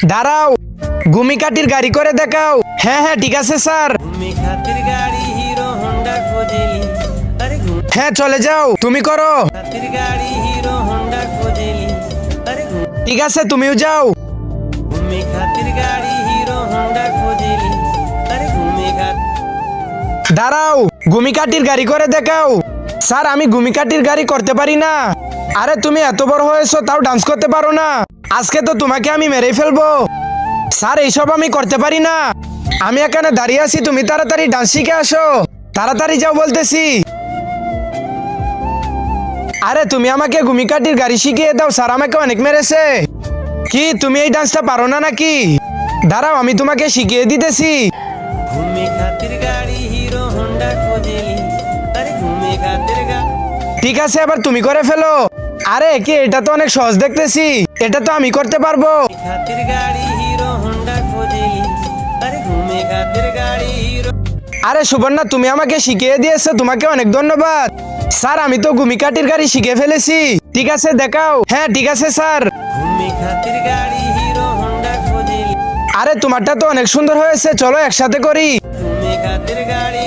দাঁড়াও, ঘুমি কাটির গাড়ি করে দেখাও। হ্যাঁ হ্যাঁ ঠিক আছে স্যার। ঘুমি খাতির গাড়ি হিরো হোন্ডা খোঁজেলি, আরে ঘুমি হ্যাঁ চলে যাও, তুমি করো। খাতির গাড়ি হিরো হোন্ডা খোঁজেলি, আরে ঠিক আছে তুমিও যাও। ঘুমি খাতির গাড়ি হিরো হোন্ডা খোঁজেলি, আরে ঘুমি খাত দাঁড়াও, ঘুমি কাটির গাড়ি করে দেখাও। স্যার আমি ঘুমি কাটির গাড়ি করতে পারি না। আরে তুমি এত বড় হয়েছো তাও ডান্স করতে পারো না? আজকে তো তোমাকে আমি মেরেই ফেলবো। স্যার এইসব আমি করতে পারি না। আমি এখানে দাঁড়িয়ে আছি, তুমি তাড়াতাড়ি ডান্স শিখে আসো। তাড়াতাড়ি যাও বলতেছি। আরে তুমি আমাকে ঘুমি কাটির গাড়ি শিখিয়ে দাও, স্যার আমাকে অনেক মেরেছে। কি তুমি এই ডান্সটা পারো না নাকি? দাঁড়াও আমি তোমাকে শিখিয়ে দিতেছি। ঘুমি খাতির গাড়ি হিরো হোন্ডা খোঁজেলি, আরে ঘুমি খাতির গাড়ি ঠিক আছে এবার তুমি করে ফেলো। আরে কি এটা তো অনেক সহজ দেখতেছি, এটা তো আমি করতে পারবো। খাতির গাড়ি হিরো হোন্ডা খোঁজেলি, আরে ঘুমি খাতির গাড়ি হিরো আরে সুবর্ণা তুমি আমাকে শিখিয়ে দিয়েছো, তোমাকে অনেক ধন্যবাদ। স্যার আমি তো ঘুমি কাটির গাড়ি শিখে ফেলেছি। ঠিক আছে দেখাও। হ্যাঁ ঠিক আছে স্যার। ঘুমি খাতির গাড়ি হিরো হোন্ডা খোঁজেলি, আরে তোমারটা তো অনেক সুন্দর হয়েছে, চলো একসাথে করি। ঘুমি খাতির গাড়ি